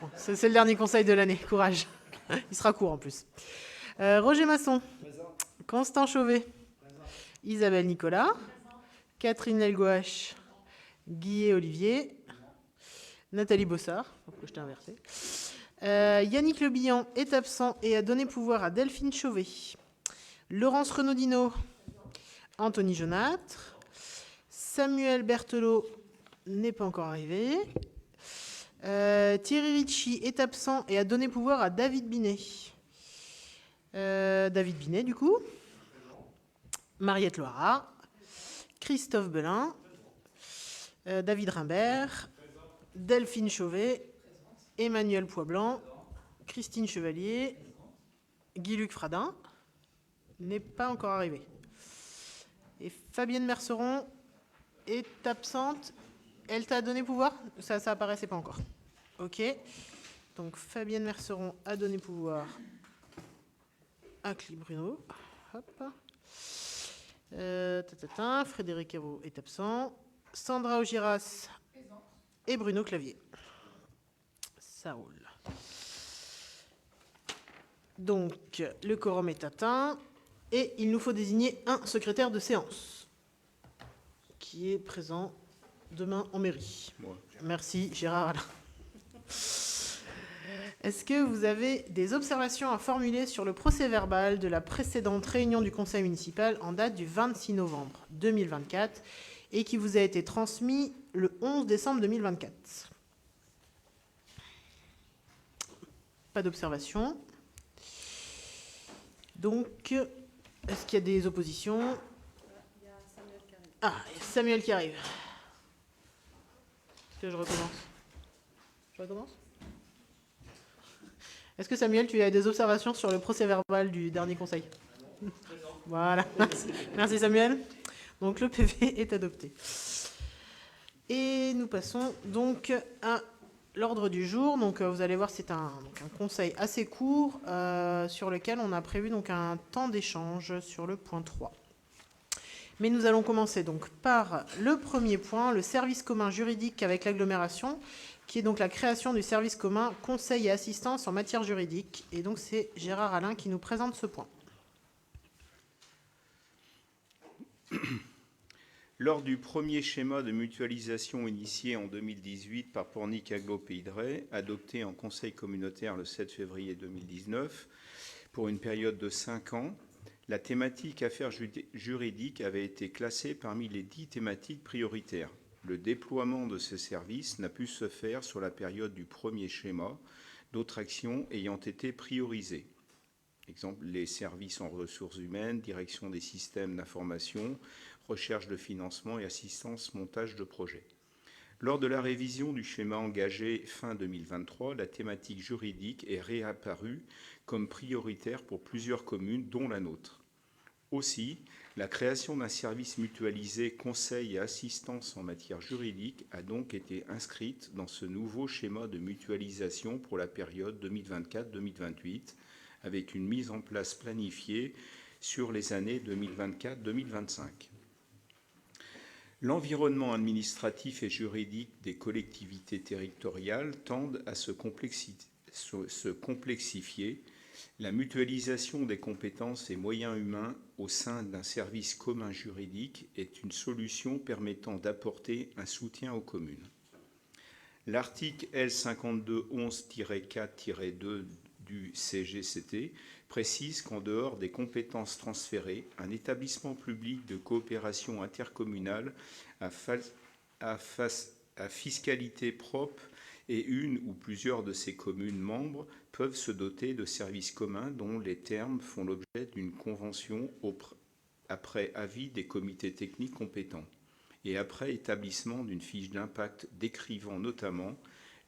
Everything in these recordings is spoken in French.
Bon, c'est le dernier conseil de l'année, courage. Il sera court en plus. Roger Masson. Présent. Constant Chauvet. Présent. Isabelle Nicolas. Catherine Lelgouache. Guillet Olivier. Nathalie Bossard. Pourquoi je t'ai inversé. Yannick Le Bihan est absent et a donné pouvoir à Delphine Chauvet. Laurence Renaudino. Anthony Jaunâtre. Samuel Berthelot n'est pas encore arrivé. Thierry Ricci est absent et a donné pouvoir à David Binet. David Binet, du coup. Mariette Loira. Christophe Belin. David Rimbert. Delphine Chauvet. Emmanuel Poisblanc. Christine Chevalier. Guy-Luc Fradin n'est pas encore arrivé. Et Fabienne Merceron est absente. Elle t'a donné pouvoir? Ça apparaissait pas encore. Ok. Donc Fabienne Merceron a donné pouvoir à Cli Bruno. Hop. Frédéric Hérault est absent. Sandra Augiras et Bruno Clavier. Ça roule. Donc le quorum est atteint et il nous faut désigner un secrétaire de séance qui est présent demain en mairie. Moi. Merci Gérard Alain. Est-ce que vous avez des observations à formuler sur le procès-verbal de la précédente réunion du conseil municipal en date du 26 novembre 2024 et qui vous a été transmis le 11 décembre 2024? Pas d'observation. Donc, est-ce qu'il y a des oppositions? Il y a Samuel qui arrive. Ah, il y a Samuel qui arrive. Est-ce que je recommence? Je recommence? Est-ce que Samuel, tu as des observations sur le procès-verbal du dernier conseil? Voilà. Merci Samuel. Donc le PV est adopté. Et nous passons donc à l'ordre du jour. Donc vous allez voir, c'est un conseil assez court sur lequel on a prévu donc un temps d'échange sur le point 3. Mais nous allons commencer donc par le premier point, le service commun juridique avec l'agglomération, qui est donc la création du service commun conseil et assistance en matière juridique. Et donc c'est Gérard Alain qui nous présente ce point. Lors du premier schéma de mutualisation initié en 2018 par Pornic Aglo Pays de Retz, adopté en conseil communautaire le 7 février 2019, pour une période de 5 ans, la thématique affaires juridiques avait été classée parmi les 10 thématiques prioritaires. Le déploiement de ces services n'a pu se faire sur la période du premier schéma, d'autres actions ayant été priorisées. Exemple, les services en ressources humaines, direction des systèmes d'information, recherche de financement et assistance montage de projets. Lors de la révision du schéma engagé fin 2023, la thématique juridique est réapparue comme prioritaire pour plusieurs communes, dont la nôtre. Aussi, la création d'un service mutualisé conseil et assistance en matière juridique a donc été inscrite dans ce nouveau schéma de mutualisation pour la période 2024-2028, avec une mise en place planifiée sur les années 2024-2025. L'environnement administratif et juridique des collectivités territoriales tend à se complexifier. La mutualisation des compétences et moyens humains au sein d'un service commun juridique est une solution permettant d'apporter un soutien aux communes. L'article L5211-4-2 du CGCT précise qu'en dehors des compétences transférées, un établissement public de coopération intercommunale à fiscalité propre et une ou plusieurs de ses communes membres peuvent se doter de services communs dont les termes font l'objet d'une convention après avis des comités techniques compétents et après établissement d'une fiche d'impact décrivant notamment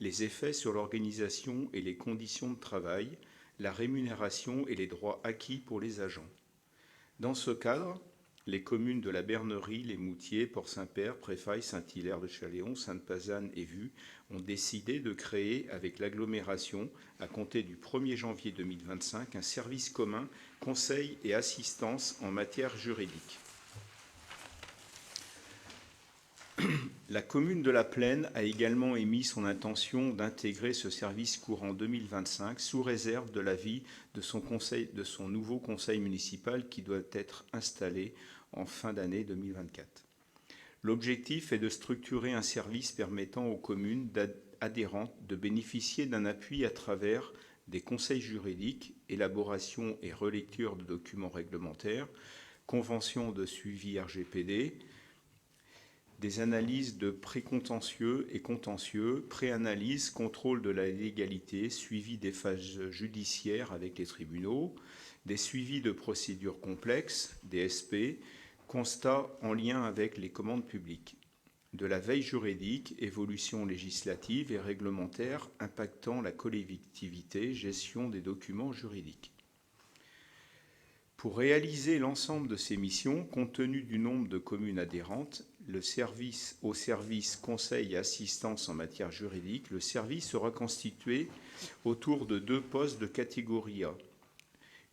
les effets sur l'organisation et les conditions de travail, la rémunération et les droits acquis pour les agents. Dans ce cadre, les communes de la Bernerie, les Moutiers, Port-Saint-Père, Préfailles, Saint-Hilaire de Chaléon, Sainte-Pazanne et Vue ont décidé de créer avec l'agglomération, à compter du 1er janvier 2025, un service commun conseil et assistance en matière juridique. La commune de La Plaine a également émis son intention d'intégrer ce service courant 2025 sous réserve de l'avis de son nouveau conseil municipal qui doit être installé en fin d'année 2024. L'objectif est de structurer un service permettant aux communes adhérentes de bénéficier d'un appui à travers des conseils juridiques, élaboration et relecture de documents réglementaires, conventions de suivi RGPD, des analyses de précontentieux et contentieux, préanalyse, contrôle de la légalité, suivi des phases judiciaires avec les tribunaux, des suivis de procédures complexes, des SP, constats en lien avec les commandes publiques, de la veille juridique, évolution législative et réglementaire impactant la collectivité, gestion des documents juridiques. Pour réaliser l'ensemble de ces missions, compte tenu du nombre de communes adhérentes, au service conseil et assistance en matière juridique, le service sera constitué autour de 2 postes de catégorie A.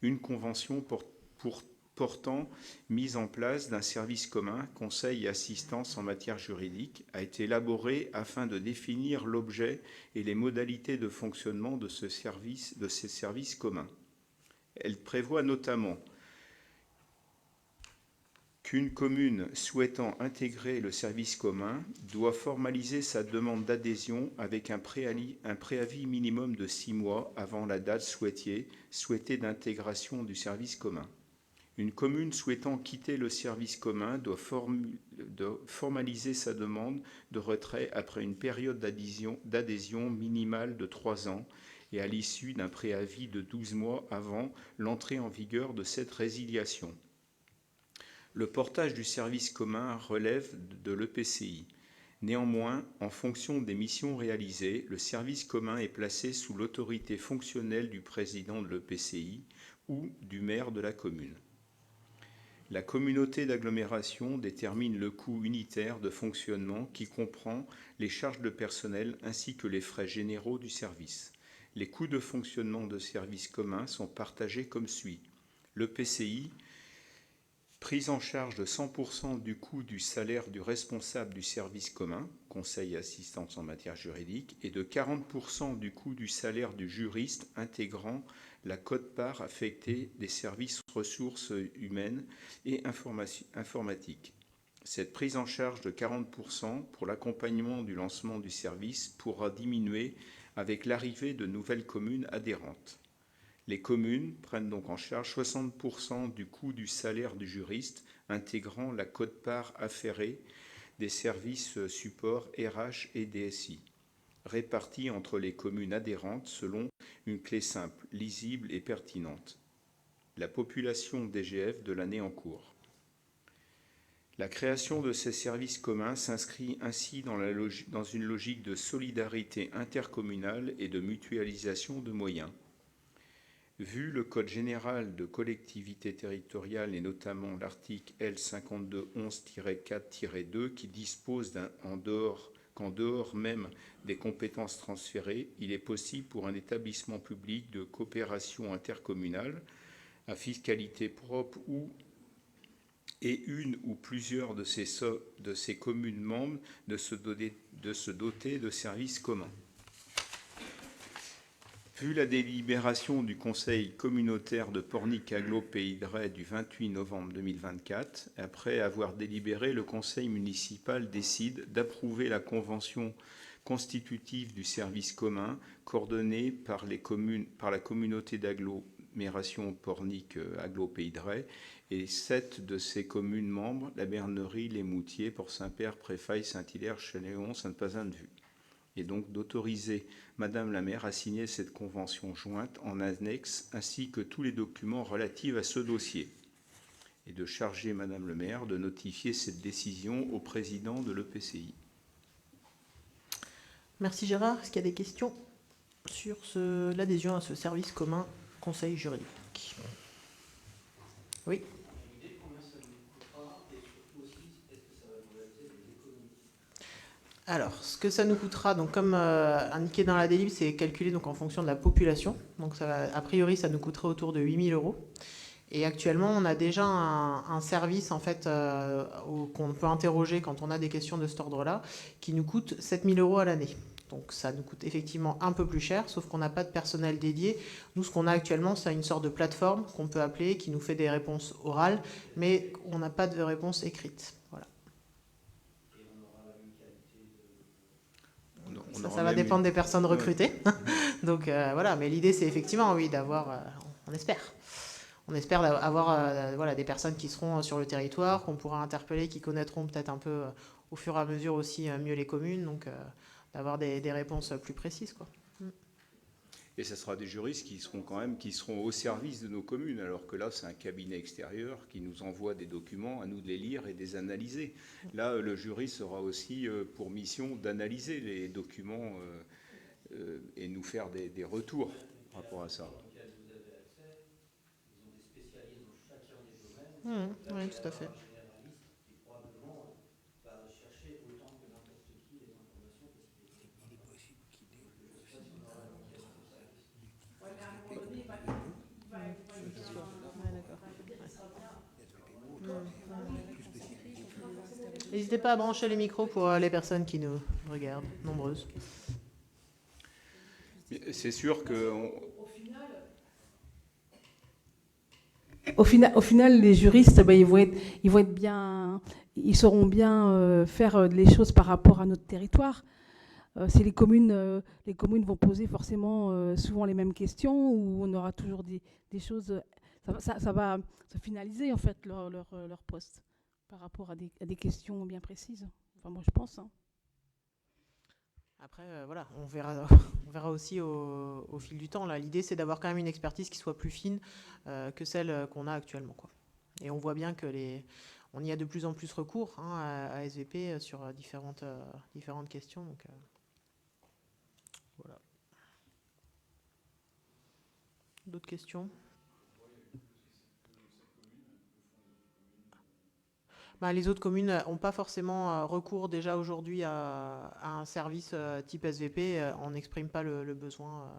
Une convention portant mise en place d'un service commun, conseil et assistance en matière juridique, a été élaborée afin de définir l'objet et les modalités de fonctionnement de ces services communs. Elle prévoit notamment qu'une commune souhaitant intégrer le service commun doit formaliser sa demande d'adhésion avec un préavis minimum de 6 mois avant la date souhaitée d'intégration du service commun. Une commune souhaitant quitter le service commun doit formaliser sa demande de retrait après une période d'adhésion minimale de 3 ans et à l'issue d'un préavis de 12 mois avant l'entrée en vigueur de cette résiliation. Le portage du service commun relève de l'EPCI. Néanmoins, en fonction des missions réalisées, le service commun est placé sous l'autorité fonctionnelle du président de l'EPCI ou du maire de la commune. La communauté d'agglomération détermine le coût unitaire de fonctionnement qui comprend les charges de personnel ainsi que les frais généraux du service. Les coûts de fonctionnement de service commun sont partagés comme suit. L'EPCI, prise en charge de 100% du coût du salaire du responsable du service commun, conseil et assistance en matière juridique, et de 40% du coût du salaire du juriste intégrant la quote-part affectée des services ressources humaines et informatiques. Cette prise en charge de 40% pour l'accompagnement du lancement du service pourra diminuer avec l'arrivée de nouvelles communes adhérentes. Les communes prennent donc en charge 60% du coût du salaire du juriste, intégrant la quote-part afférée des services support RH et DSI, répartis entre les communes adhérentes selon une clé simple, lisible et pertinente. La population DGF de l'année en cours. La création de ces services communs s'inscrit ainsi dans une logique de solidarité intercommunale et de mutualisation de moyens. Vu le Code général de collectivité territoriale et notamment l'article L5211-4-2 qui dispose qu'en dehors même des compétences transférées, il est possible pour un établissement public de coopération intercommunale à fiscalité propre et une ou plusieurs de ces communes membres de se doter de services communs. Vu la délibération du Conseil communautaire de Pornic-Aglo-Pays de Retz du 28 novembre 2024, après avoir délibéré, le Conseil municipal décide d'approuver la convention constitutive du service commun coordonnée par la communauté d'agglomération Pornic-Aglo-Pays de Retz et 7 de ses communes membres, la Bernerie, les Moutiers, Port-Saint-Père, Préfailles, Saint-Hilaire, Chéléon, Sainte-Pazanne-Vue. Et donc d'autoriser Madame la maire à signer cette convention jointe en annexe ainsi que tous les documents relatifs à ce dossier et de charger Madame le maire de notifier cette décision au président de l'EPCI. Merci Gérard. Est-ce qu'il y a des questions sur l'adhésion à ce service commun conseil juridique? Oui. Alors, ce que ça nous coûtera, donc comme indiqué dans la délib, c'est calculé donc en fonction de la population. Donc, a priori, ça nous coûterait autour de 8 000 €. Et actuellement, on a déjà un service en fait qu'on peut interroger quand on a des questions de cet ordre-là, qui nous coûte 7 000 € à l'année. Donc ça nous coûte effectivement un peu plus cher, sauf qu'on n'a pas de personnel dédié. Nous, ce qu'on a actuellement, c'est une sorte de plateforme qu'on peut appeler, qui nous fait des réponses orales, mais on n'a pas de réponse écrite. Voilà. Ça va dépendre des personnes recrutées. Donc voilà, mais l'idée, c'est effectivement, oui, d'avoir, on espère. On espère avoir voilà, des personnes qui seront sur le territoire, qu'on pourra interpeller, qui connaîtront peut-être un peu au fur et à mesure aussi mieux les communes, donc d'avoir des réponses plus précises, quoi. Et ce sera des juristes qui seront au service de nos communes, alors que là, c'est un cabinet extérieur qui nous envoie des documents, à nous de les lire et de les analyser. Là, le juriste aura aussi pour mission d'analyser les documents et nous faire des retours par rapport à ça. Oui, tout à fait. N'hésitez pas à brancher les micros pour les personnes qui nous regardent, nombreuses. C'est sûr que... Au final, les juristes, ils sauront bien faire les choses par rapport à notre territoire. Si les communes vont poser forcément souvent les mêmes questions, où on aura toujours des choses, ça va se finaliser en fait leur poste par rapport à des questions bien précises. Enfin, moi je pense. Hein. Après, voilà, on verra aussi au fil du temps. Là, l'idée, c'est d'avoir quand même une expertise qui soit plus fine que celle qu'on a actuellement, quoi. Et on voit bien que on y a de plus en plus recours à SVP sur différentes questions. Donc, voilà. D'autres questions ? Les autres communes n'ont pas forcément recours déjà aujourd'hui à un service type SVP. On n'exprime pas le besoin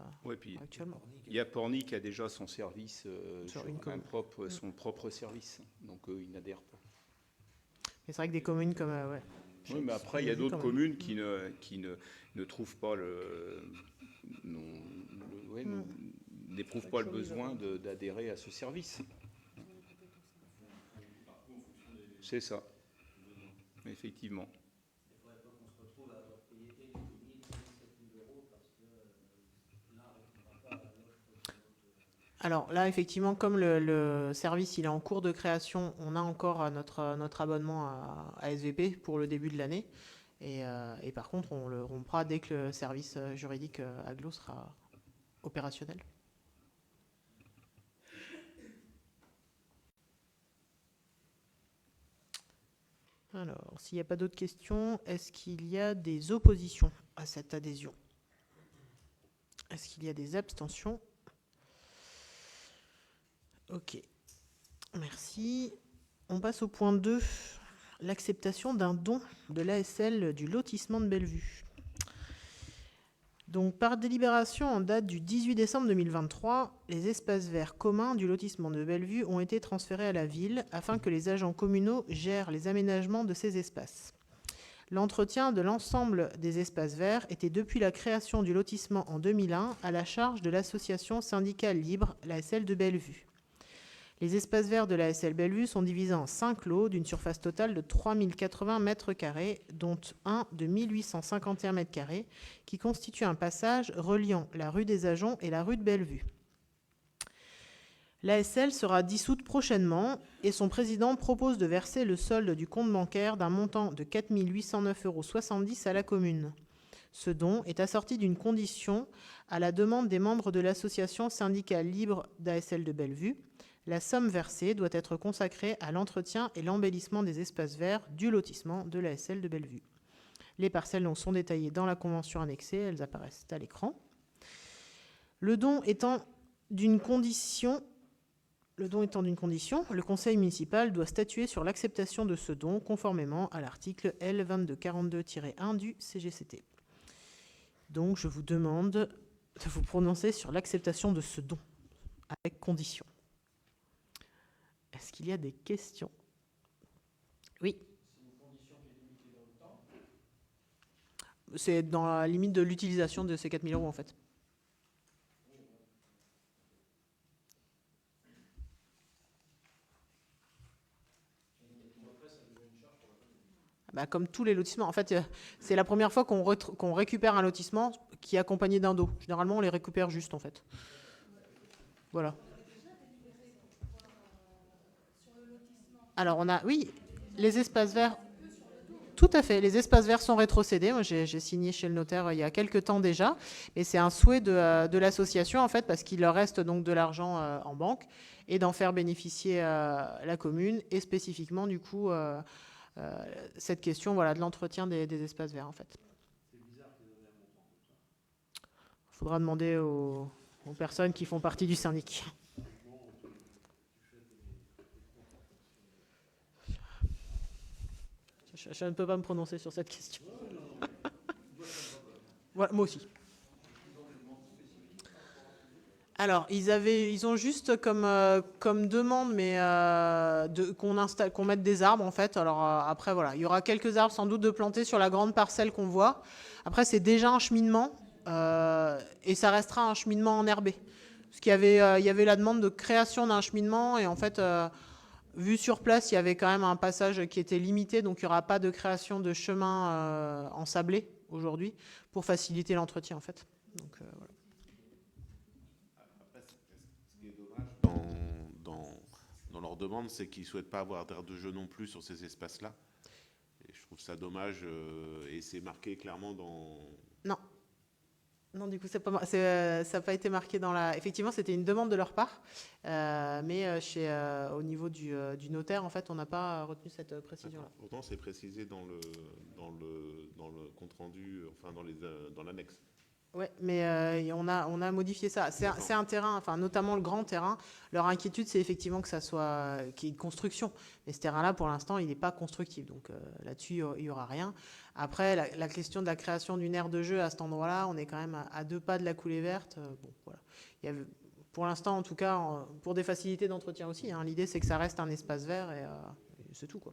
actuellement. Il y a Pornic qui a déjà son service, son propre service. Donc ils n'adhèrent pas. Mais c'est vrai que des communes comme... oui, mais après, il y a d'autres communes qui ne trouvent pas n'éprouvent pas le besoin d'adhérer à ce service. C'est ça, effectivement. Il ne faudrait pas qu'on se retrouve à avoir payé les communes 7 000 € parce que l'un ne répondra pas à l'offre. Alors là, effectivement, comme le service il est en cours de création, on a encore notre abonnement à SVP pour le début de l'année. Et par contre, on le rompra dès que le service juridique Aglo sera opérationnel. Alors, s'il n'y a pas d'autres questions, est-ce qu'il y a des oppositions à cette adhésion ? Est-ce qu'il y a des abstentions ? Ok, merci. On passe au point 2, l'acceptation d'un don de l'ASL du lotissement de Bellevue. Donc, par délibération en date du 18 décembre 2023, les espaces verts communs du lotissement de Bellevue ont été transférés à la ville afin que les agents communaux gèrent les aménagements de ces espaces. L'entretien de l'ensemble des espaces verts était depuis la création du lotissement en 2001 à la charge de l'association syndicale libre, l'ASL de Bellevue. Les espaces verts de l'ASL Bellevue sont divisés en 5 lots d'une surface totale de 3080 m², dont un de 1851 m², qui constitue un passage reliant la rue des Ajoncs et la rue de Bellevue. L'ASL sera dissoute prochainement et son président propose de verser le solde du compte bancaire d'un montant de 4 809,70 € à la commune. Ce don est assorti d'une condition à la demande des membres de l'association syndicale libre d'ASL de Bellevue. La somme versée doit être consacrée à l'entretien et l'embellissement des espaces verts du lotissement de l'ASL de Bellevue. Les parcelles sont détaillées dans la convention annexée, elles apparaissent à l'écran. Le don étant d'une condition, le conseil municipal doit statuer sur l'acceptation de ce don conformément à l'article L2242-1 du CGCT. Donc je vous demande de vous prononcer sur l'acceptation de ce don avec condition. Est-ce qu'il y a des questions? Oui. C'est dans la limite de l'utilisation de ces 4 000 € en fait. Bah, comme tous les lotissements. En fait, c'est la première fois qu'on récupère un lotissement qui est accompagné d'un dos. Généralement, on les récupère juste, en fait. Voilà. Alors, on a, oui, les espaces verts. Tout à fait. Les espaces verts sont rétrocédés. Moi, j'ai signé chez le notaire il y a quelques temps déjà. Et c'est un souhait de l'association, en fait, parce qu'il leur reste donc de l'argent en banque et d'en faire bénéficier la commune et spécifiquement, du coup, cette question voilà, de l'entretien des espaces verts, en fait. Il faudra demander aux personnes qui font partie du syndic. Je ne peux pas me prononcer sur cette question. Voilà, moi aussi. Alors, ils ont juste comme demande, mais qu'on mette des arbres, en fait. Alors, après, voilà, il y aura quelques arbres, sans doute, de planter sur la grande parcelle qu'on voit. Après, c'est déjà un cheminement, et ça restera un cheminement enherbé. Parce qu'il y avait la demande de création d'un cheminement, et en fait, vu sur place, il y avait quand même un passage qui était limité, donc il n'y aura pas de création de chemin ensablé aujourd'hui, pour faciliter l'entretien, en fait. Donc, voilà. Dans leur demande, c'est qu'ils ne souhaitent pas avoir d'aire de jeu non plus sur ces espaces-là. Et je trouve ça dommage, et c'est marqué clairement dans... Non. Non, du coup, ça n'a pas été marqué dans la... Effectivement, c'était une demande de leur part, mais au niveau du notaire, en fait, on n'a pas retenu cette précision-là. Pourtant, c'est précisé dans le compte-rendu, enfin dans l'annexe. Oui, mais on a modifié ça. C'est un terrain, enfin notamment le grand terrain. Leur inquiétude, c'est effectivement que ça soit qu'il y ait une construction. Mais ce terrain-là, pour l'instant, il n'est pas constructif. Donc là-dessus, il n'y aura rien. Après, la question de la création d'une aire de jeu à cet endroit-là, on est quand même à 2 pas de la coulée verte. Bon, voilà. Pour l'instant, en tout cas, pour des facilités d'entretien aussi, hein, l'idée, c'est que ça reste un espace vert et c'est tout, quoi.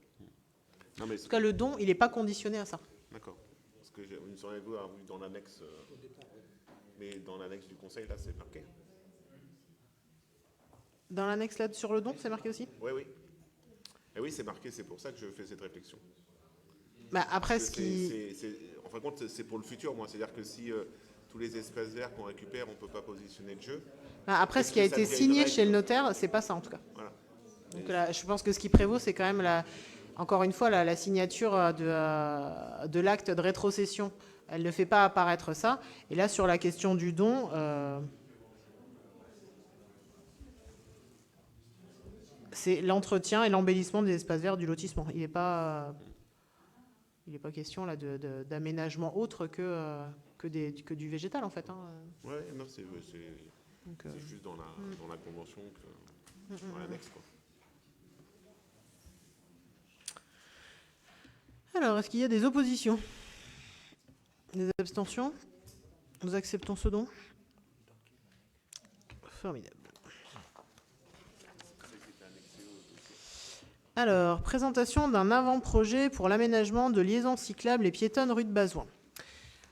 Non, mais en tout cas, le don, il n'est pas conditionné à ça. D'accord. Parce que il me semblait avoir vu dans l'annexe... Mais dans l'annexe du conseil, là, c'est marqué. Dans l'annexe là sur le don, c'est marqué aussi? Oui, oui. Et oui, c'est marqué, c'est pour ça que je fais cette réflexion. Bah, après, en fin de compte, c'est pour le futur, moi. C'est-à-dire que si tous les espaces verts qu'on récupère, on ne peut pas positionner de jeu. Bah, après, ce qui a été signé chez le notaire, c'est pas ça, en tout cas. Voilà. Donc là, je pense que ce qui prévaut, c'est quand même, encore une fois, la signature de l'acte de rétrocession. Elle ne fait pas apparaître ça. Et là, sur la question du don, c'est l'entretien et l'embellissement des espaces verts du lotissement. Il n'est pas question là d'aménagement autre que du végétal, en fait. Hein. Oui, non, c'est juste dans la convention, dans l'annexe, quoi. Alors, est-ce qu'il y a des oppositions? Des abstentions? Nous acceptons ce don? Formidable. Alors, présentation d'un avant-projet pour l'aménagement de liaisons cyclables et piétonnes rue de Bazoin.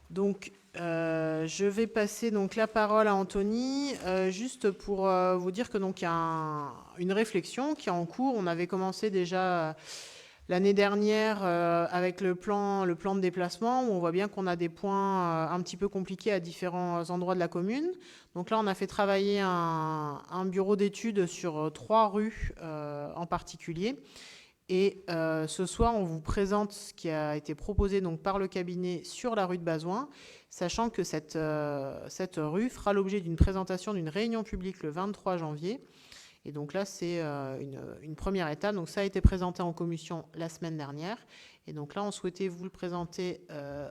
Donc, je vais passer donc la parole à Anthony, juste pour vous dire que donc il y a une réflexion qui est en cours. On avait commencé déjà l'année dernière, avec le plan de déplacement, où on voit bien qu'on a des points un petit peu compliqués à différents endroits de la commune. Donc là, on a fait travailler un bureau d'études sur 3 rues en particulier. Et ce soir, on vous présente ce qui a été proposé donc, par le cabinet sur la rue de Bazoin, sachant que cette rue fera l'objet d'une présentation d'une réunion publique le 23 janvier. Et donc là, c'est une première étape. Donc ça a été présenté en commission la semaine dernière. Et donc là, on souhaitait vous le présenter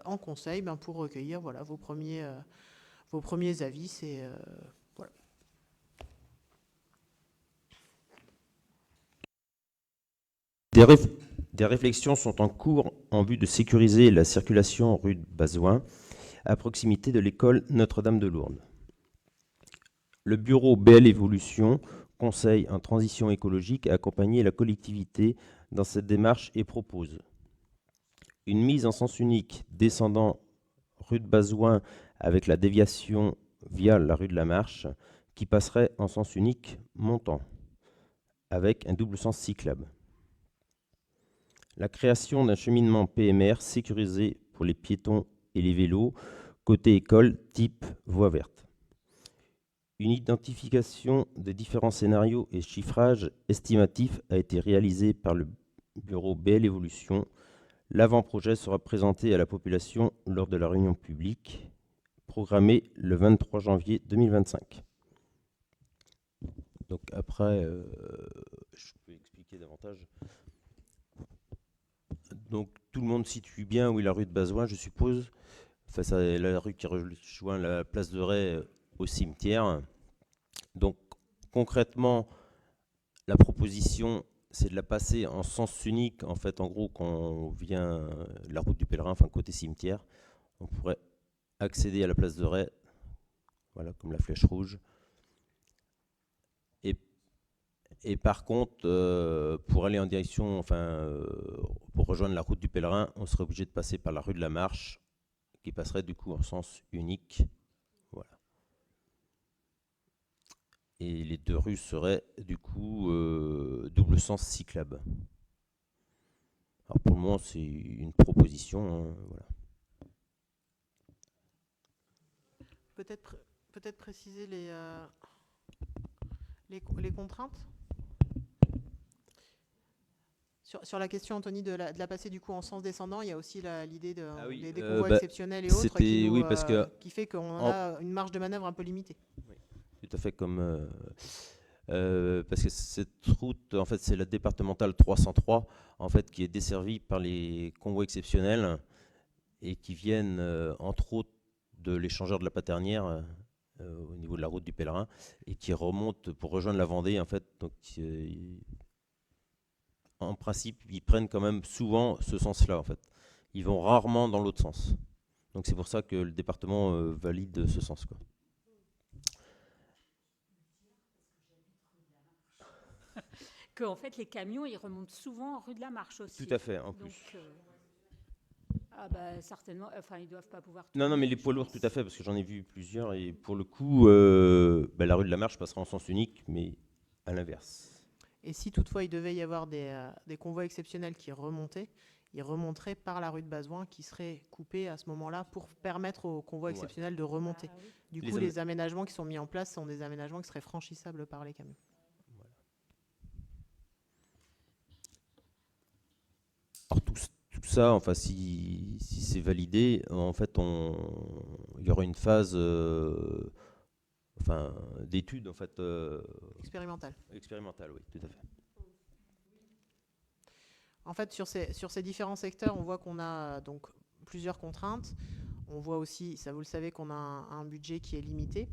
en conseil pour recueillir voilà, vos premiers avis. Voilà. Des réflexions sont en cours en vue de sécuriser la circulation rue de Bazoin, à proximité de l'école Notre-Dame de Lourdes. Le bureau BL Évolution conseil en transition écologique à accompagner la collectivité dans cette démarche et propose une mise en sens unique descendant rue de Bazoin avec la déviation via la rue de la Marche qui passerait en sens unique montant avec un double sens cyclable. La création d'un cheminement PMR sécurisé pour les piétons et les vélos côté école type voie verte. Une identification des différents scénarios et chiffrage estimatif a été réalisé par le bureau BL Évolution. L'avant-projet sera présenté à la population lors de la réunion publique programmée le 23 janvier 2025. Donc après, je peux expliquer davantage. Donc tout le monde situe bien où est la rue de Bazoin, je suppose, face à la rue qui rejoint la place de Ray au cimetière. Donc concrètement, la proposition, c'est de la passer en sens unique. En fait, en gros, quand on vient de la route du Pèlerin, enfin côté cimetière, on pourrait accéder à la place de Ray, voilà, comme la flèche rouge. Et par contre, pour aller en direction, pour rejoindre la route du Pèlerin, on serait obligé de passer par la rue de la Marche, qui passerait du coup en sens unique. Voilà. Et les deux rues seraient du coup double sens cyclable. Alors pour le moment, c'est une proposition. Hein, voilà. Peut-être préciser les contraintes. Sur la question, Anthony, de la passer du coup en sens descendant, il y a aussi l'idée des convois exceptionnels et autres qui fait qu'on a une marge de manœuvre un peu limitée. Oui, tout à fait, comme parce que cette route, en fait, c'est la départementale 303, en fait, qui est desservie par les convois exceptionnels et qui viennent, entre autres, de l'échangeur de la Paternière au niveau de la route du Pèlerin et qui remontent pour rejoindre la Vendée, en fait. Donc, en principe, ils prennent quand même souvent ce sens-là, en fait. Ils vont rarement dans l'autre sens. Donc c'est pour ça que le département valide ce sens, quoi. Que en fait les camions ils remontent souvent rue de la Marche aussi. Tout à fait, en Donc, plus. certainement, enfin ils doivent pas pouvoir. Non, mais les poids lourds, tout à fait, parce que j'en ai vu plusieurs et pour le coup, la rue de la Marche passera en sens unique, mais à l'inverse. Et si toutefois il devait y avoir des convois exceptionnels qui remontaient, ils remonteraient par la rue de Bazoin qui serait coupée à ce moment-là pour permettre aux convois exceptionnels de remonter. Oui. Du coup, les aménagements qui sont mis en place sont des aménagements qui seraient franchissables par les camions. Voilà. Alors tout ça, enfin si c'est validé, en fait, il y aura une phase d'études, en fait. Expérimentales. Expérimentales, oui, tout à fait. En fait, sur ces différents secteurs, on voit qu'on a donc plusieurs contraintes. On voit aussi, ça vous le savez, qu'on a un budget qui est limité.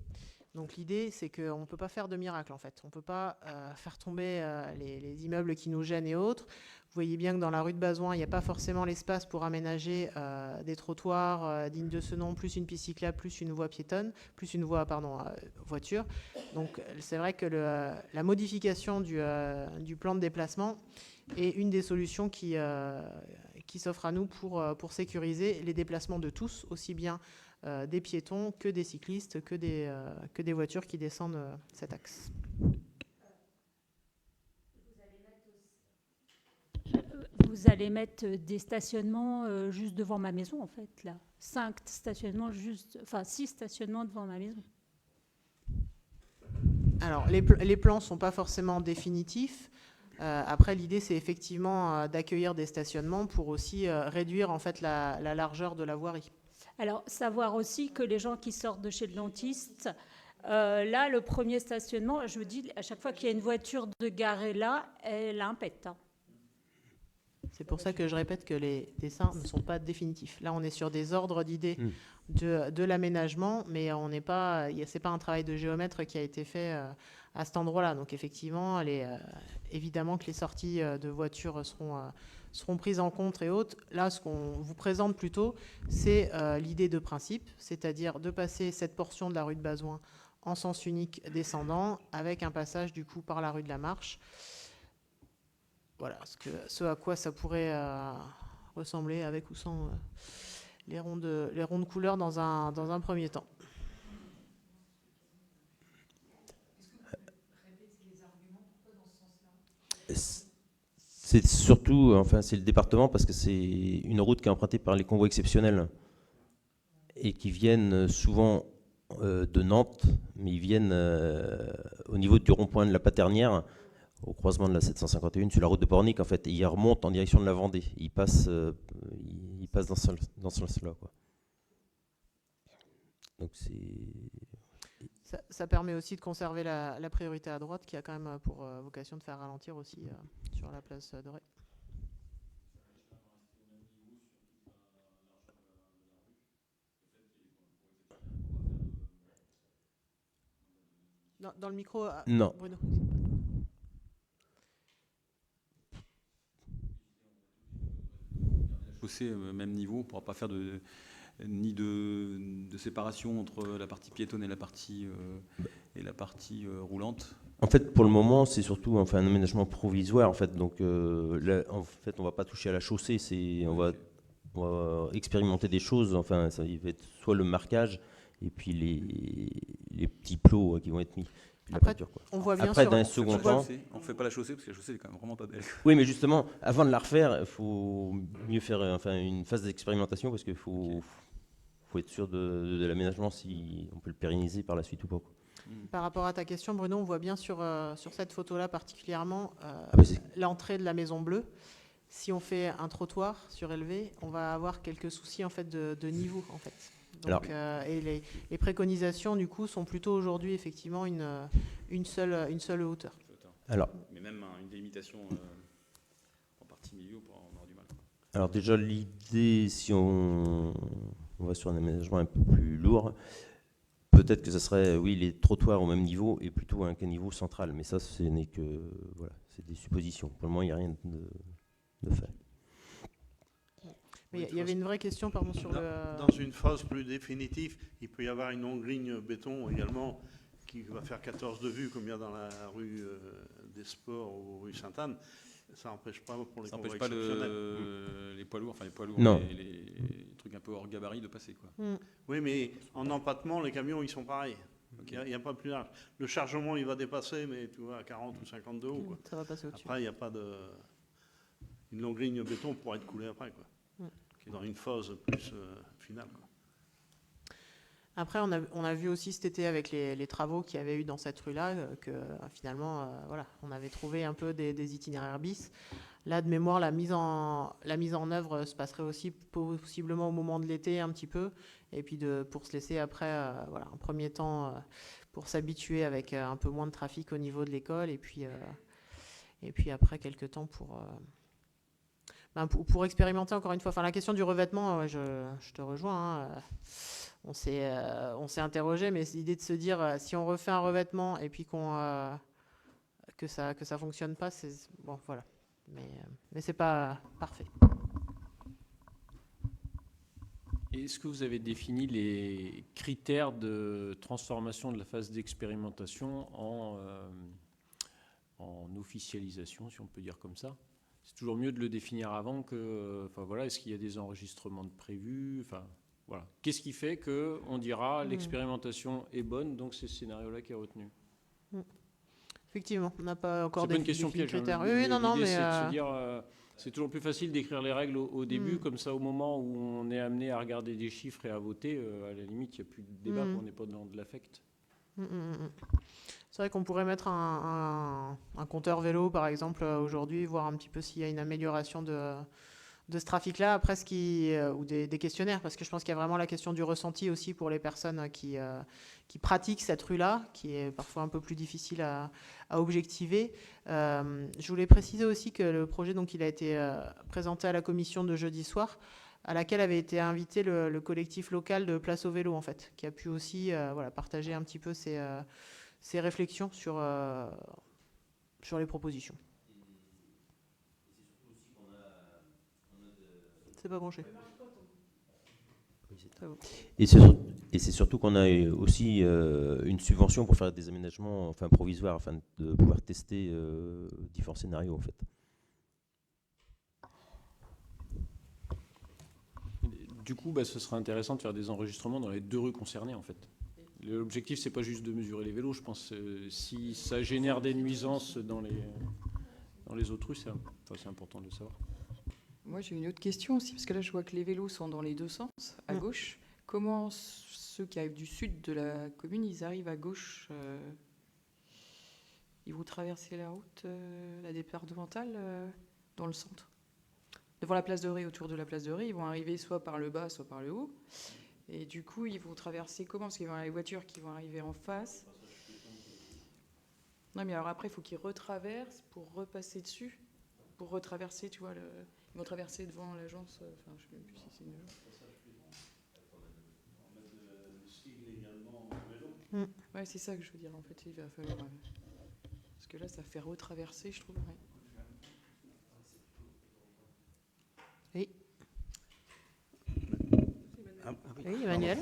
Donc l'idée, c'est qu'on ne peut pas faire de miracle, en fait. On ne peut pas faire tomber les immeubles qui nous gênent et autres. Vous voyez bien que dans la rue de Bazoin, il n'y a pas forcément l'espace pour aménager des trottoirs dignes de ce nom, plus une piste cyclable, plus une voie piétonne, plus une voie, voiture. Donc c'est vrai que la modification du plan de déplacement est une des solutions qui s'offre à nous pour sécuriser les déplacements de tous, aussi bien des piétons que des cyclistes, que des voitures qui descendent cet axe. Vous allez mettre des stationnements juste devant ma maison, en fait, là. 6 stationnements devant ma maison. Alors, les plans ne sont pas forcément définitifs. Après, l'idée, c'est effectivement d'accueillir des stationnements pour aussi réduire, en fait, la largeur de la voirie. Alors, savoir aussi que les gens qui sortent de chez le dentiste, là, le premier stationnement, je vous dis, à chaque fois qu'il y a une voiture de garée là, elle a un pet. Hein. C'est pour ça que je répète que les dessins ne sont pas définitifs. Là, on est sur des ordres d'idées de l'aménagement, mais on n'est pas, c'est pas un travail de géomètre qui a été fait à cet endroit-là. Donc, effectivement, évidemment que les sorties de voitures seront prises en compte et autres. Là, ce qu'on vous présente plutôt, c'est l'idée de principe, c'est-à-dire de passer cette portion de la rue de Bazoin en sens unique descendant, avec un passage du coup par la rue de la Marche. Voilà ce à quoi ça pourrait ressembler avec ou sans les rondes couleurs dans un premier temps. C'est surtout, enfin, c'est le département parce que c'est une route qui est empruntée par les convois exceptionnels et qui viennent souvent de Nantes, mais ils viennent au niveau du rond-point de la Paternière, au croisement de la 751, sur la route de Pornic, en fait, et ils remontent en direction de la Vendée. Ils passent dans ce sens-là, quoi. Donc ça permet aussi de conserver la priorité à droite, qui a quand même pour vocation de faire ralentir aussi sur la place Dorée. Dans le micro, non. Bruno. Chaussée même niveau, on ne pourra pas faire ni de séparation entre la partie piétonne et la partie roulante. En fait, pour le moment, c'est surtout un aménagement provisoire. En fait, donc là, en fait, on va pas toucher à la chaussée. On va expérimenter des choses. Enfin, ça va être soit le marquage et puis les petits plots qui vont être mis. Après, on voit bien après, sur dans un second temps, on ne fait pas la chaussée parce que la chaussée est quand même vraiment pas belle. oui, mais justement, avant de la refaire, il faut mieux faire une phase d'expérimentation parce qu'il faut être sûr de l'aménagement, si on peut le pérenniser par la suite ou pas. Par rapport à ta question, Bruno, on voit bien sur cette photo-là particulièrement l'entrée de la Maison Bleue. Si on fait un trottoir surélevé, on va avoir quelques soucis en fait de niveau en fait. Donc, et les préconisations du coup sont plutôt aujourd'hui effectivement une seule hauteur. Alors, mais même une délimitation en partie milieu, on aura du mal. Alors déjà l'idée, si on va sur un aménagement un peu plus lourd, peut-être que ça serait les trottoirs au même niveau et plutôt un niveau central. Mais ça, ce n'est que c'est des suppositions. Pour le moment, il n'y a rien de fait. Mais il y avait une vraie question, pardon, sur Dans une phase plus définitive, il peut y avoir une longue ligne béton également qui va faire 14 de vue, comme il y a dans la rue des Sports ou rue Sainte-Anne. Ça n'empêche pas pour les convois exceptionnels. Les poids lourds, Non. les trucs un peu hors gabarit de passer, quoi. Oui, mais en empattement, les camions, ils sont pareils. Okay. Il n'y a pas plus large. Le chargement, il va dépasser, mais tu vois, à 40 ou 50 de haut. Quoi. Ça va passer au-dessus. Après, il n'y a pas de... Une longue ligne béton pourra être coulée après, quoi. Dans une phase plus finale, quoi. Après, on a vu aussi cet été avec les travaux qu'il y avait eu dans cette rue-là que finalement, on avait trouvé un peu des itinéraires bis. Là, de mémoire, la mise en œuvre se passerait aussi possiblement au moment de l'été un petit peu, et puis pour se laisser après, un premier temps pour s'habituer avec un peu moins de trafic au niveau de l'école, et puis après quelques temps pour expérimenter encore une fois. Enfin, la question du revêtement, je te rejoins. On s'est interrogé, mais l'idée de se dire si on refait un revêtement et puis que ça fonctionne pas, c'est bon, voilà. Mais c'est pas parfait. Est-ce que vous avez défini les critères de transformation de la phase d'expérimentation en officialisation, si on peut dire comme ça? C'est toujours mieux de le définir avant que... est-ce qu'il y a des enregistrements de prévus? Voilà. Qu'est-ce qui fait qu'on dira l'expérimentation est bonne, donc c'est ce scénario-là qui est retenu? Effectivement, on n'a pas encore des critères. Oui, non, mais... C'est de se dire, c'est toujours plus facile d'écrire les règles au début, comme ça, au moment où on est amené à regarder des chiffres et à voter, à la limite, il n'y a plus de débat, on n'est pas dans de l'affect. C'est vrai qu'on pourrait mettre un compteur vélo, par exemple, aujourd'hui, voir un petit peu s'il y a une amélioration de ce trafic-là. Après, ou des questionnaires, parce que je pense qu'il y a vraiment la question du ressenti aussi pour les personnes qui pratiquent cette rue-là, qui est parfois un peu plus difficile à objectiver. Je voulais préciser aussi que le projet, donc, il a été présenté à la commission de jeudi soir, à laquelle avait été invité le collectif local de Place au Vélo, en fait, qui a pu aussi partager un petit peu ses réflexions sur les propositions. C'est pas branché. Et c'est surtout qu'on a aussi une subvention pour faire des aménagements provisoires afin de pouvoir tester différents scénarios en fait. Du coup, ce serait intéressant de faire des enregistrements dans les 2 rues concernées en fait. L'objectif, c'est pas juste de mesurer les vélos, je pense. Si ça génère des nuisances dans les autres rues, c'est important de le savoir. Moi, j'ai une autre question aussi, parce que là, je vois que les vélos sont dans les 2 sens, à gauche. Comment ceux qui arrivent du sud de la commune, ils arrivent à gauche Ils vont traverser la route, la départementale, dans le centre. Devant la place de Ré, autour de la place de Ré, ils vont arriver soit par le bas, soit par le haut. Et du coup, ils vont traverser comment? Parce qu'il y a les voitures qui vont arriver en face. Non, mais alors après, il faut qu'ils retraversent pour repasser dessus. Pour retraverser, tu vois, ils vont traverser devant l'agence. Enfin, je ne sais même plus si c'est une agence. Ouais, c'est ça que je veux dire. En fait, il va falloir... parce que là, ça fait retraverser, je trouve. Ouais. Oui. Oui, Emmanuel.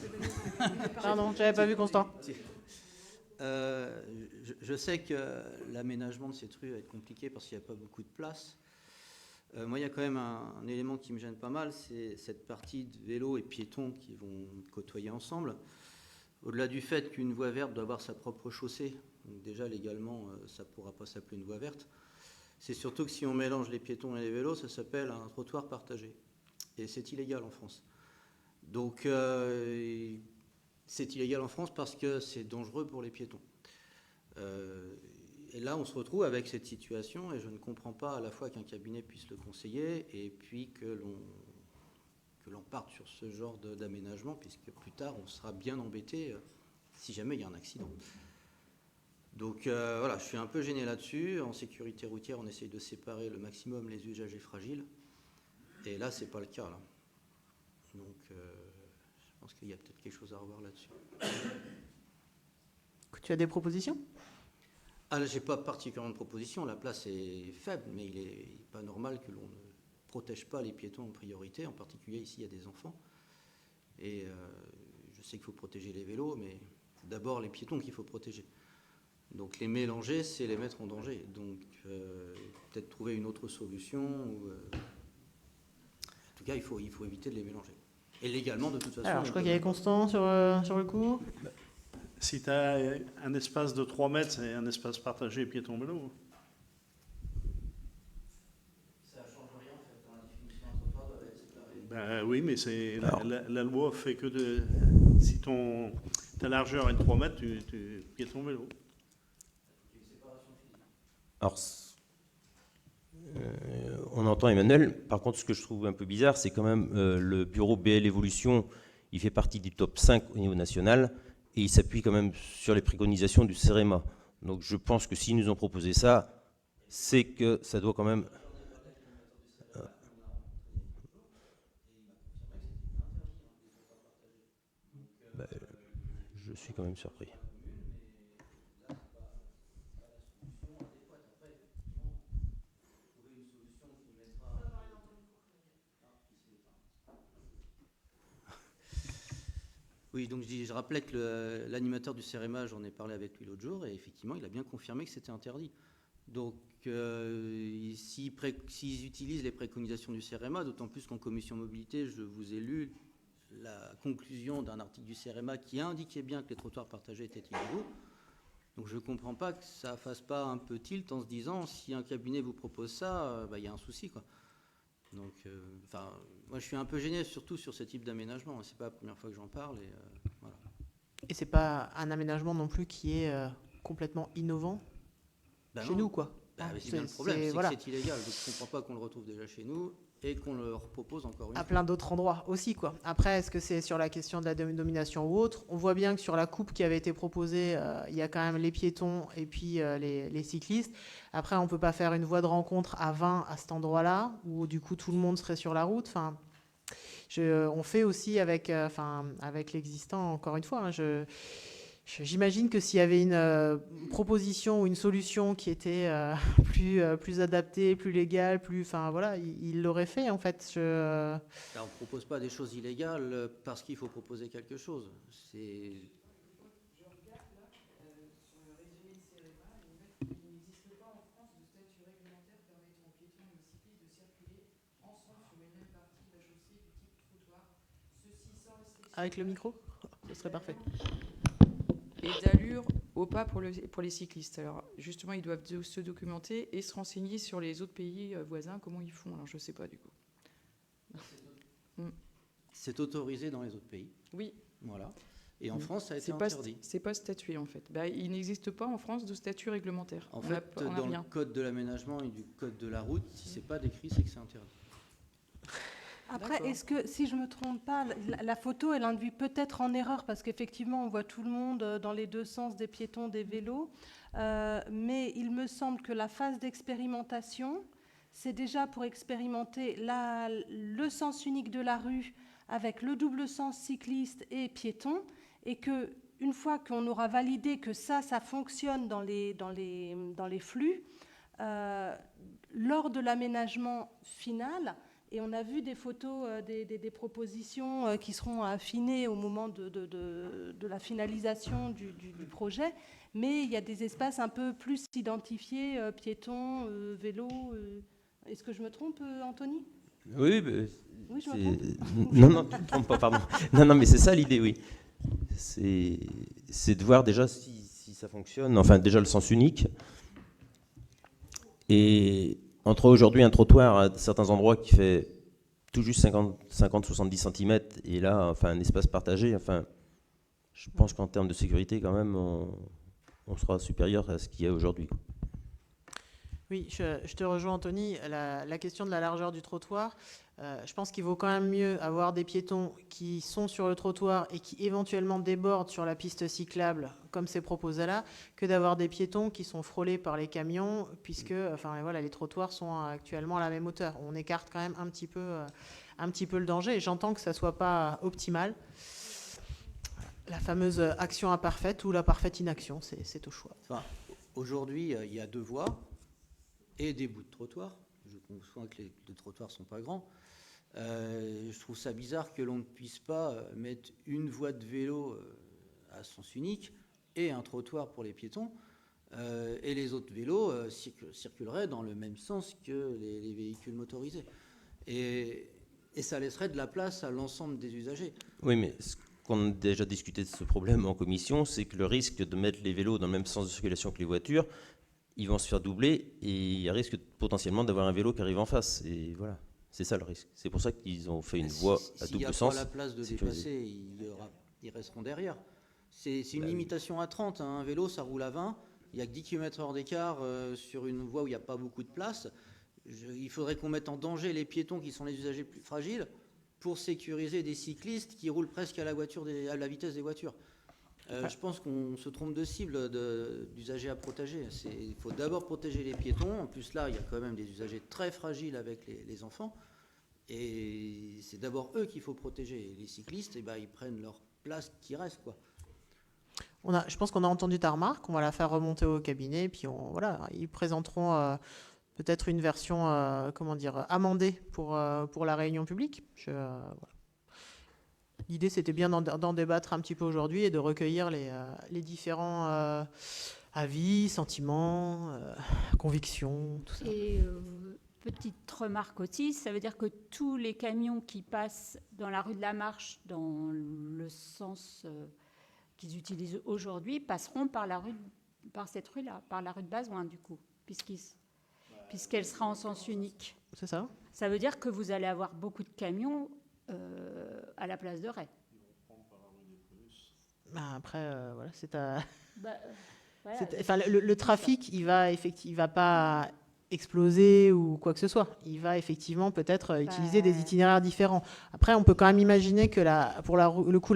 Pardon, j'avais pas vu Constant. Je sais que l'aménagement de cette rue va être compliqué parce qu'il n'y a pas beaucoup de place. Moi, il y a quand même un élément qui me gêne pas mal, c'est cette partie de vélos et piétons qui vont côtoyer ensemble. Au-delà du fait qu'une voie verte doit avoir sa propre chaussée, donc déjà légalement, ça ne pourra pas s'appeler une voie verte. C'est surtout que si on mélange les piétons et les vélos, ça s'appelle un trottoir partagé. Et c'est illégal en France. Donc, c'est illégal en France parce que c'est dangereux pour les piétons. Et là, on se retrouve avec cette situation et je ne comprends pas à la fois qu'un cabinet puisse le conseiller et puis que l'on parte sur ce genre d'aménagement, puisque plus tard, on sera bien embêté si jamais il y a un accident. Donc voilà, je suis un peu gêné là-dessus. En sécurité routière, on essaye de séparer le maximum les usagers fragiles. Et là, c'est pas le cas. Là. Donc je pense qu'il y a peut-être quelque chose à revoir là-dessus. Tu as des propositions? Ah, là, j'ai pas particulièrement de proposition. La place est faible, mais il n'est pas normal que l'on ne protège pas les piétons en priorité. En particulier, ici, il y a des enfants. Et je sais qu'il faut protéger les vélos, mais c'est d'abord les piétons qu'il faut protéger. Donc les mélanger, c'est les mettre en danger. Donc peut-être trouver une autre solution. En tout cas, il faut éviter de les mélanger. Et légalement, de toute façon... Alors, je crois qu'il y avait Constant sur le coup. Si tu as un espace de 3 mètres, c'est un espace partagé piéton-vélo. Ça ne change rien, en fait, dans la définition d'un trottoir doit être séparé. Ben oui, mais la loi fait que si ta largeur est de 3 mètres, tu piéton-vélo. Alors, on entend Emmanuel. Par contre, ce que je trouve un peu bizarre, c'est quand même le bureau BL Évolution, il fait partie du top 5 au niveau national et il s'appuie quand même sur les préconisations du CEREMA. Donc je pense que s'ils nous ont proposé ça, c'est que ça doit quand même... je suis quand même surpris. Oui, donc je rappelais que l'animateur du CEREMA, j'en ai parlé avec lui l'autre jour, et effectivement, il a bien confirmé que c'était interdit. Donc, s'ils utilisent les préconisations du CEREMA, d'autant plus qu'en commission mobilité, je vous ai lu la conclusion d'un article du CEREMA qui indiquait bien que les trottoirs partagés étaient illégaux. Donc, je ne comprends pas que ça ne fasse pas un peu tilt en se disant, si un cabinet vous propose ça, il y a un souci, quoi. Donc, moi, je suis un peu gêné, surtout sur ce type d'aménagement. C'est pas la première fois que j'en parle. Et voilà. Et c'est pas un aménagement non plus qui est complètement innovant chez nous, quoi. C'est bien le problème, c'est que c'est illégal. Donc, je comprends pas qu'on le retrouve déjà chez nous et qu'on le propose encore une fois. À plein d'autres endroits aussi, quoi. Après, est-ce que c'est sur la question de la domination ou autre? On voit bien que sur la coupe qui avait été proposée, il y a quand même les piétons et puis les cyclistes. Après, on ne peut pas faire une voie de rencontre à 20 à cet endroit-là, où du coup tout le monde serait sur la route. Enfin, on fait aussi avec l'existant, encore une fois. Je J'imagine que s'il y avait une proposition ou une solution qui était plus adaptée, plus légale, enfin voilà, il l'aurait fait en fait. Là, on ne propose pas des choses illégales parce qu'il faut proposer quelque chose. C'est... Avec le micro, ce serait parfait. Et d'allure au pas pour les cyclistes. Alors justement, ils doivent se documenter et se renseigner sur les autres pays voisins, comment ils font. Alors je ne sais pas du coup. C'est autorisé dans les autres pays. Oui. Voilà. Et en France, ça a été interdit. C'est pas statué en fait. Il n'existe pas en France de statut réglementaire. En fait, dans le code de l'aménagement et du code de la route, si c'est pas décrit, c'est que c'est interdit. Après, est-ce que, si je ne me trompe pas, la photo, elle induit peut-être en erreur, parce qu'effectivement, on voit tout le monde dans les deux sens, des piétons, des vélos, mais il me semble que la phase d'expérimentation, c'est déjà pour expérimenter le sens unique de la rue avec le double sens cycliste et piéton, et que une fois qu'on aura validé que ça fonctionne dans les flux, lors de l'aménagement final. Et on a vu des photos, des propositions qui seront affinées au moment de la finalisation du projet. Mais il y a des espaces un peu plus identifiés, piétons, vélos. Est-ce que je me trompe, Anthony ? Oui, oui, je me trompe. Non, tu ne te trompes pas, pardon. Non, mais c'est ça l'idée, oui. C'est de voir déjà si ça fonctionne. Enfin, déjà le sens unique. Et... entre aujourd'hui un trottoir à certains endroits qui fait tout juste 50-70 cm et là, enfin, un espace partagé, enfin, je pense qu'en termes de sécurité, quand même, on sera supérieur à ce qu'il y a aujourd'hui. Oui, je te rejoins, Anthony. La question de la largeur du trottoir, je pense qu'il vaut quand même mieux avoir des piétons qui sont sur le trottoir et qui éventuellement débordent sur la piste cyclable, comme c'est proposé là, que d'avoir des piétons qui sont frôlés par les camions, puisque enfin, voilà, les trottoirs sont actuellement à la même hauteur. On écarte quand même un petit peu le danger, et j'entends que ça ne soit pas optimal. La fameuse action imparfaite ou la parfaite inaction, c'est au choix. Enfin, aujourd'hui, il y a deux voies et des bouts de trottoir. Je conçois que les trottoirs ne sont pas grands. Je trouve ça bizarre que l'on ne puisse pas mettre une voie de vélo à sens unique et un trottoir pour les piétons, et les autres vélos circuleraient dans le même sens que les véhicules motorisés. Et ça laisserait de la place à l'ensemble des usagers. Oui, mais ce qu'on a déjà discuté de ce problème en commission, c'est que le risque de mettre les vélos dans le même sens de circulation que les voitures, ils vont se faire doubler et il y a risque potentiellement d'avoir un vélo qui arrive en face. Et voilà, c'est ça le risque. C'est pour ça qu'ils ont fait une voie à double sens. S'il n'y a pas la place de dépasser, ils resteront derrière. C'est une limitation à 30. Un vélo, ça roule à 20. Il n'y a que 10 km/h d'écart sur une voie où il n'y a pas beaucoup de place. Il faudrait qu'on mette en danger les piétons qui sont les usagers plus fragiles pour sécuriser des cyclistes qui roulent presque à la vitesse des voitures. Je pense qu'on se trompe de cible d'usagers à protéger. Il faut d'abord protéger les piétons. En plus, là, il y a quand même des usagers très fragiles avec les enfants. Et c'est d'abord eux qu'il faut protéger. Les cyclistes, ils prennent leur place qui reste, quoi. Je pense qu'on a entendu ta remarque. On va la faire remonter au cabinet. Puis ils présenteront peut-être une version amendée pour la réunion publique. Voilà. L'idée, c'était bien d'en débattre un petit peu aujourd'hui et de recueillir les différents avis, sentiments, convictions, tout ça. Et petite remarque aussi, ça veut dire que tous les camions qui passent dans la rue de la Marche, dans le sens qu'ils utilisent aujourd'hui, passeront par cette rue-là, par la rue de Bazoin, du coup, puisqu'elle sera en sens unique. C'est ça. Ça veut dire que vous allez avoir beaucoup de camions à la place de Ray. Après, voilà, c'est voilà. le trafic, il va pas exploser ou quoi que ce soit. Il va effectivement peut-être utiliser des itinéraires différents. Après, on peut quand même imaginer que pour la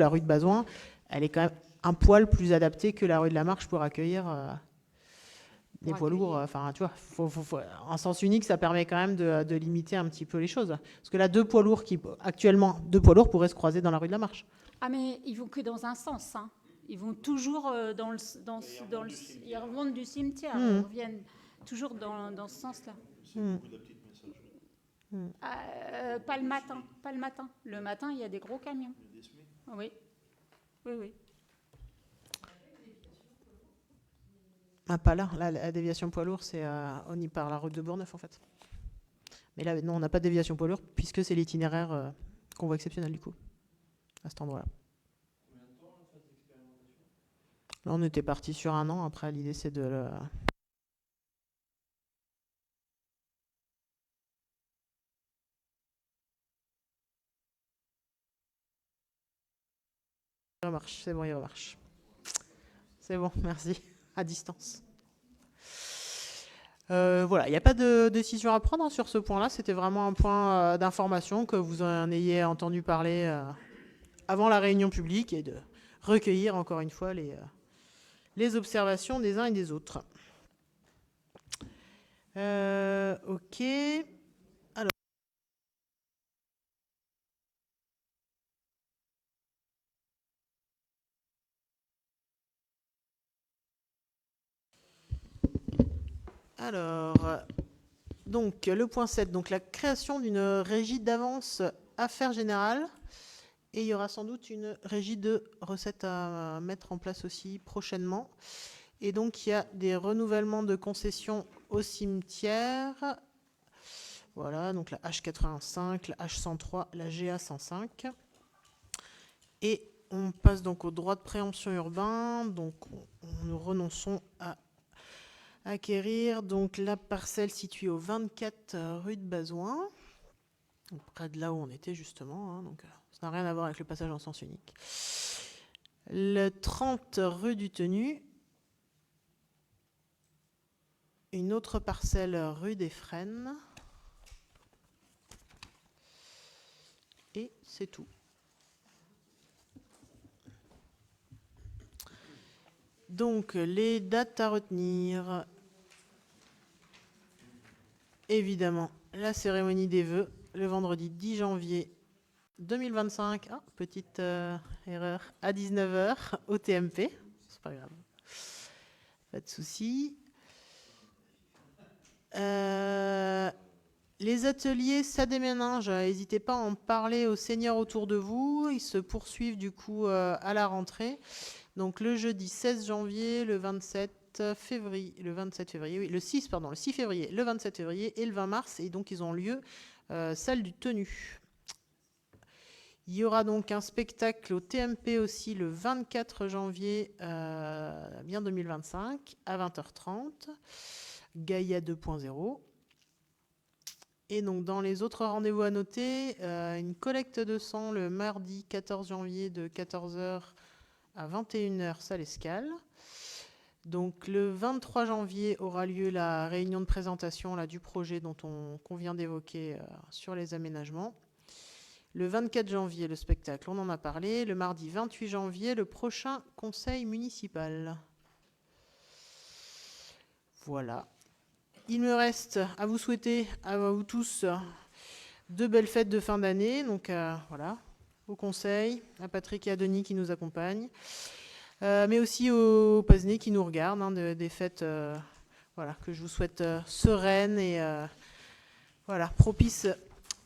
rue de Bazoin, elle est quand même un poil plus adaptée que la rue de la Marche pour accueillir des poids lourds. Enfin, tu vois, en sens unique, ça permet quand même de limiter un petit peu les choses. Parce que là, deux poids lourds pourraient se croiser dans la rue de la Marche. Ah, mais ils vont que dans un sens, hein. Ils vont toujours ils remontent du cimetière, Mmh. ils reviennent toujours dans ce sens-là. Pas le matin, pas le matin. Le matin, il y a des gros camions. Oui, oui, oui. Ah, pas là. Là, la déviation poids lourd, c'est on y par la route de Bourgneuf, en fait. Mais là, non, on n'a pas de déviation poids lourd, puisque c'est l'itinéraire convoi exceptionnel, du coup, à cet endroit-là. Là, on était parti sur 1 an. Après, l'idée, c'est de il remarche, c'est bon, il remarche. C'est bon, merci. À distance. Voilà, il n'y a pas de décision à prendre sur ce point-là. C'était vraiment un point d'information, que vous en ayez entendu parler avant la réunion publique, et de recueillir encore une fois les observations des uns et des autres. Ok. Alors. Donc le point 7, donc la création d'une régie d'avance affaires générales, et il y aura sans doute une régie de recettes à mettre en place aussi prochainement. Et donc il y a des renouvellements de concessions au cimetière. Voilà, donc la H85, la H103, la GA105. Et on passe donc au droit de préemption urbain. Donc nous renonçons à acquérir donc la parcelle située au 24 rue de Bazoin, près de là où on était justement, hein, donc ça n'a rien à voir avec le passage en sens unique. Le 30 rue du Tenu, une autre parcelle rue des Frênes, et c'est tout. Donc les dates à retenir. Évidemment, la cérémonie des vœux, le vendredi 10 janvier 2025. Ah, petite erreur, à 19h au TMP. C'est pas grave. Pas de souci. Les ateliers, ça déménage. N'hésitez pas à en parler aux seniors autour de vous. Ils se poursuivent du coup à la rentrée. Donc le jeudi 16 janvier, le 27 février, oui, le 6 février, le 27 février et le 20 mars. Et donc ils ont lieu salle du Tenu. Il y aura donc un spectacle au TMP aussi le 24 janvier bien 2025 à 20h30. Gaïa 2.0. Et donc dans les autres rendez-vous à noter, une collecte de sang le mardi 14 janvier de 14h à 21h, salle Escale. Donc le 23 janvier aura lieu la réunion de présentation là, du projet qu'on vient d'évoquer sur les aménagements. Le 24 janvier, le spectacle, on en a parlé. Le mardi 28 janvier, le prochain conseil municipal. Voilà. Il me reste à vous souhaiter, à vous tous, de belles fêtes de fin d'année. Donc voilà, au conseil, à Patrick et à Denis qui nous accompagnent, mais aussi aux Pazenais qui nous regardent, hein, des fêtes voilà, que je vous souhaite sereines et voilà, propices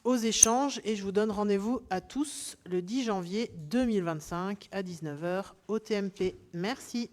aux échanges. Et je vous donne rendez-vous à tous le 10 janvier 2025 à 19h au TMP. Merci.